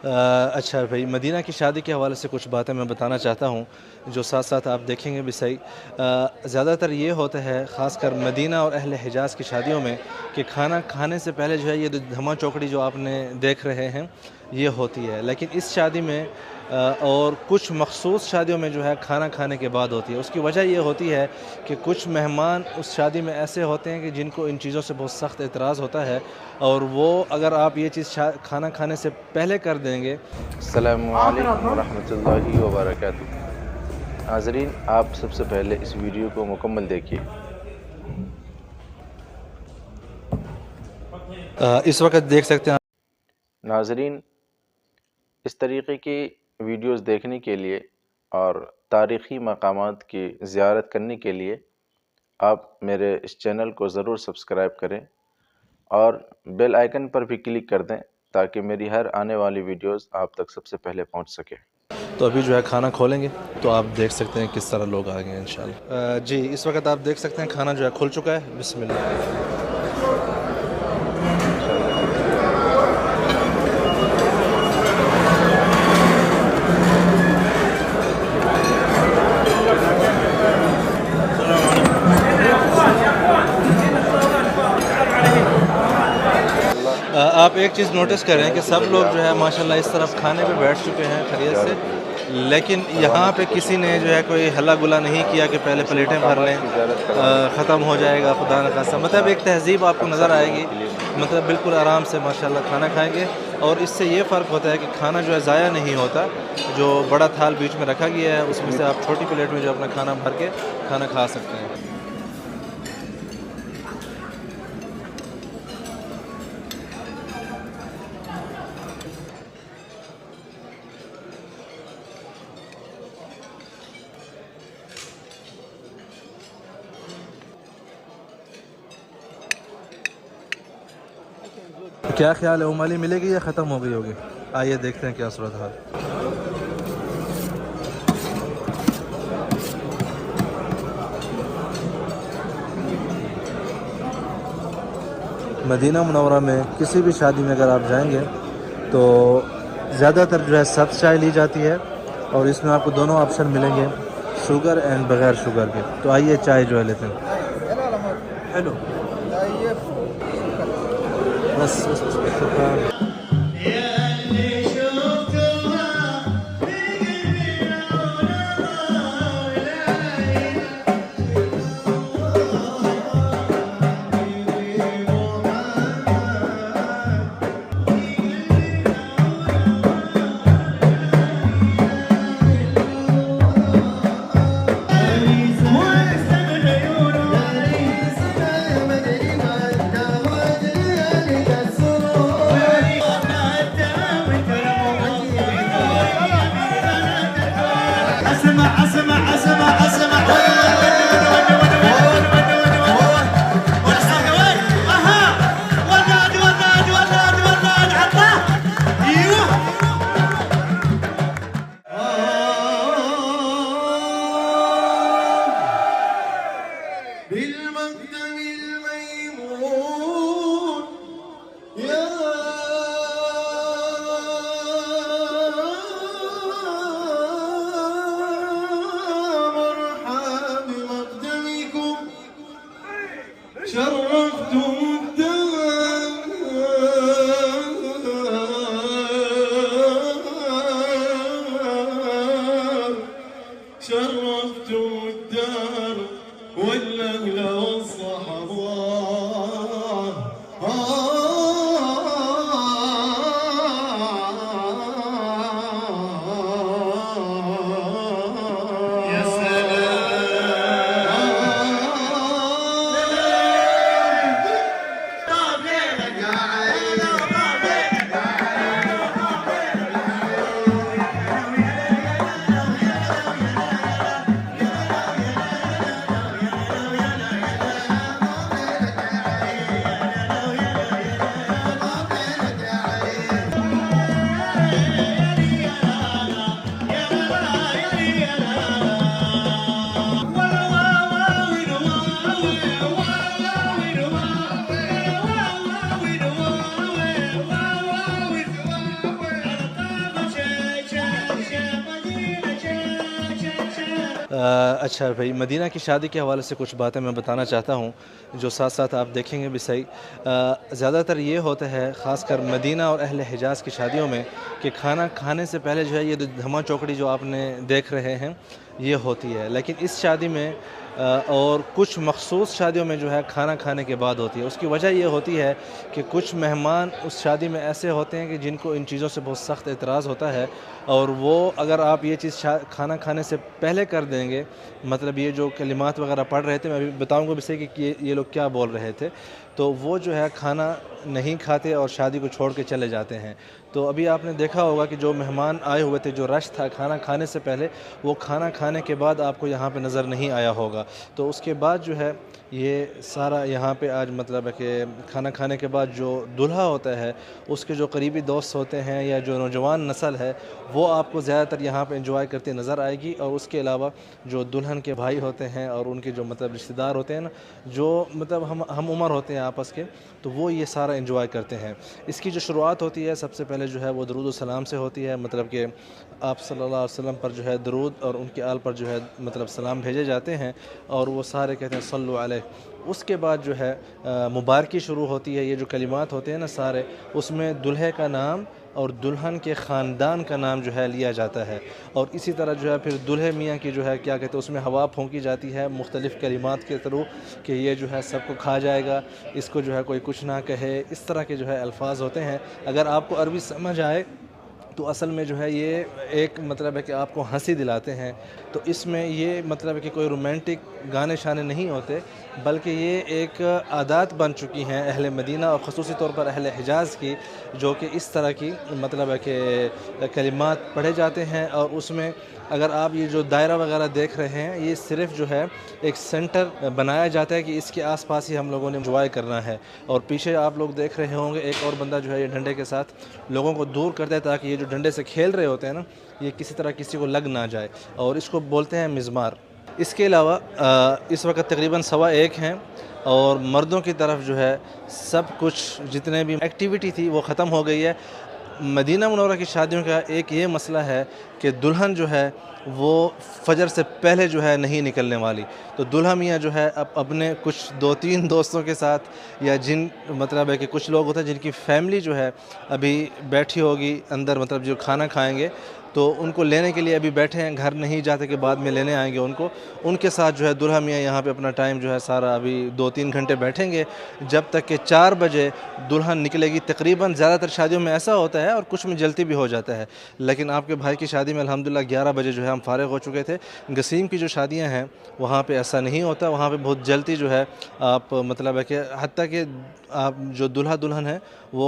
अच्छा भाई, मदीना की शादी के हवाले से कुछ बातें मैं बताना चाहता हूँ, जो साथ साथ आप देखेंगे भी सही। ज़्यादातर ये होता है ख़ासकर मदीना और अहले हिजाज़ की शादियों में कि खाना खाने से पहले जो है ये धमा चौकड़ी जो आपने देख रहे हैं ये होती है, लेकिन इस शादी में और कुछ मखसूस शादियों में जो है खाना खाने के बाद होती है। उसकी वजह ये होती है कि कुछ मेहमान उस शादी में ऐसे होते हैं कि जिनको इन चीज़ों से बहुत सख्त एतराज़ होता है, और वो अगर आप ये चीज़ खाना खाने से पहले कर देंगे। अस्सलामु अलैकुम वरहमतुल्लाहि वबरकातुहू। नाज़रीन, आप सबसे पहले इस वीडियो को मुकम्मल देखिए। इस वक्त देख सकते हैं। नाज़रीन, इस तरीक़े की वीडियोज़ देखने के लिए और तारीख़ी मकामात की ज़ियारत करने के लिए आप मेरे इस चैनल को ज़रूर सब्सक्राइब करें और बेल आइकन पर भी क्लिक कर दें ताकि मेरी हर आने वाली वीडियोज़ आप तक सबसे पहले पहुंच सके। तो अभी जो है खाना खोलेंगे तो आप देख सकते हैं किस तरह लोग आ गए हैं इंशाल्लाह। जी, इस वक्त आप देख सकते हैं खाना जो है खुल चुका है। बिस्मिल्लाह। आप एक चीज़ नोटिस करें कि सब लोग जो है माशाल्लाह इस तरफ खाने पे बैठ चुके हैं खैरियत से, लेकिन यहाँ पे किसी ने जो है कोई हल्ला गुला नहीं किया कि पहले प्लेटें भर लें, ख़त्म हो जाएगा खुदा न खास्ता। मतलब एक तहज़ीब आपको नज़र आएगी, मतलब बिल्कुल आराम से माशाल्लाह खाना खाएंगे। और इससे ये फ़र्क होता है कि खाना जो है ज़ाया नहीं होता। जो बड़ा थाल बीच में रखा गया है उसमें से आप छोटी प्लेट में जो अपना खाना भर के खाना खा सकते हैं। क्या ख्याल है, उमाली मिलेगी या ख़त्म हो गई होगी? आइए देखते हैं क्या सूरत हाल। मदीना मुनव्वरा में किसी भी शादी में अगर आप जाएंगे तो ज़्यादातर जो है सख्त चाय ली जाती है, और इसमें आपको दोनों ऑप्शन मिलेंगे, शुगर एंड बग़ैर शुगर के। तो आइए चाय जो है लेते हैं। हेलो, बस अच्छा भाई, मदीना की शादी के हवाले से कुछ बातें मैं बताना चाहता हूँ, जो साथ साथ आप देखेंगे भी सही। ज़्यादातर ये होता है ख़ासकर मदीना और अहले हिजाज़ की शादियों में कि खाना खाने से पहले जो है ये धमा चौकड़ी जो आपने देख रहे हैं ये होती है, लेकिन इस शादी में और कुछ मखसूस शादियों में जो है खाना खाने के बाद होती है। उसकी वजह ये होती है कि कुछ मेहमान उस शादी में ऐसे होते हैं कि जिनको इन चीज़ों से बहुत सख्त एतराज़ होता है, और वो अगर आप ये चीज़ खाना खाने से पहले कर देंगे, मतलब ये जो कलिमात वगैरह पढ़ रहे थे, मैं अभी बताऊंगा भी सही कि ये लोग क्या बोल रहे थे, तो वो जो है खाना नहीं खाते और शादी को छोड़ के चले जाते हैं। तो अभी आपने देखा होगा कि जो मेहमान आए हुए थे, जो रश था खाना खाने से पहले, वो खाना खाने के बाद आपको यहाँ पे नज़र नहीं आया होगा। तो उसके बाद जो है ये सारा यहाँ पे आज मतलब है कि खाना खाने के बाद जो दूल्हा होता है उसके जो करीबी दोस्त होते हैं या जो नौजवान नस्ल है वो आपको ज़्यादातर यहाँ पे एंजॉय करते नज़र आएगी। और उसके अलावा जो दुल्हन के भाई होते हैं और उनके जो मतलब रिश्तेदार होते हैं ना, जो मतलब हम उम्र होते हैं आपस के, तो वो ये सारा एंजॉय करते हैं। इसकी जो शुरुआत होती है सबसे पहले जो है वो दरूद व सलाम से होती है, मतलब कि आप सल्लल्लाहु अलैहि वसल्लम पर जो है दरूद और उनके आल पर जो है मतलब सलाम भेजे जाते हैं और वो सारे कहते हैं सल्लु अलैह। उसके बाद जो है मुबारकी शुरू होती है। ये जो कलिमात होते हैं ना सारे, उसमें दूल्हे का नाम और दुल्हन के ख़ानदान का नाम जो है लिया जाता है। और इसी तरह जो है फिर दूल्हे मियाँ की जो है क्या कहते हैं उसमें हवा फूंकी जाती है मुख्तलिफ़ कलिमात के थ्रू कि ये जो है सबको खा जाएगा, इसको जो है कोई कुछ ना कहे, इस तरह के जो है अल्फाज होते हैं। अगर आपको अरबी समझ आए तो असल में जो है ये एक मतलब है कि आपको हंसी दिलाते हैं। तो इसमें ये मतलब है कि कोई रोमांटिक गाने शाने नहीं होते, बल्कि ये एक आदत बन चुकी हैं अहले मदीना और ख़ुसूसी तौर पर अहले हिजाज़ की, जो कि इस तरह की मतलब है कि कलिमात पढ़े जाते हैं। और उसमें अगर आप ये जो दायरा वगैरह देख रहे हैं, ये सिर्फ़ जो है एक सेंटर बनाया जाता है कि इसके आसपास ही हम लोगों ने एंजॉय करना है। और पीछे आप लोग देख रहे होंगे एक और बंदा जो है ये डंडे के साथ लोगों को दूर करता है ताकि ये जो डंडे से खेल रहे होते हैं ना, ये किसी तरह किसी को लग ना जाए, और इसको बोलते हैं मिज़मार। इसके अलावा इस वक्त तकरीबन 1:15 हैं और मर्दों की तरफ जो है सब कुछ जितने भी एक्टिविटी थी वो ख़त्म हो गई है। मदीना मुनव्वरा की शादियों का एक ये मसला है कि दुल्हन जो है वो फजर से पहले जो है नहीं निकलने वाली। तो दुल्हा मियाँ जो है अब अपने कुछ 2-3 दोस्तों के साथ, या जिन मतलब है कि कुछ लोग होते हैं जिनकी फ़ैमिली जो है अभी बैठी होगी अंदर, मतलब जो खाना खाएंगे, तो उनको लेने के लिए अभी बैठे हैं, घर नहीं जाते कि बाद में लेने आएंगे उनको। उनके साथ जो है दुल्हा मियाँ यहाँ पे अपना टाइम जो है सारा अभी 2-3 घंटे बैठेंगे, जब तक कि 4 बजे दुल्हन निकलेगी। तकरीबन ज़्यादातर शादियों में ऐसा होता है और कुछ में जल्दी भी हो जाता है, लेकिन आपके भाई की शादी में अल्हम्दुलिल्लाह 11 बजे जो है हम फ़ारिग हो चुके थे। गसीम की जो शादियाँ हैं वहाँ पे ऐसा नहीं होता, वहाँ पे बहुत जल्दी जो है आप मतलब है कि हत्ता कि आप जो दूल्हा दुल्हन है वो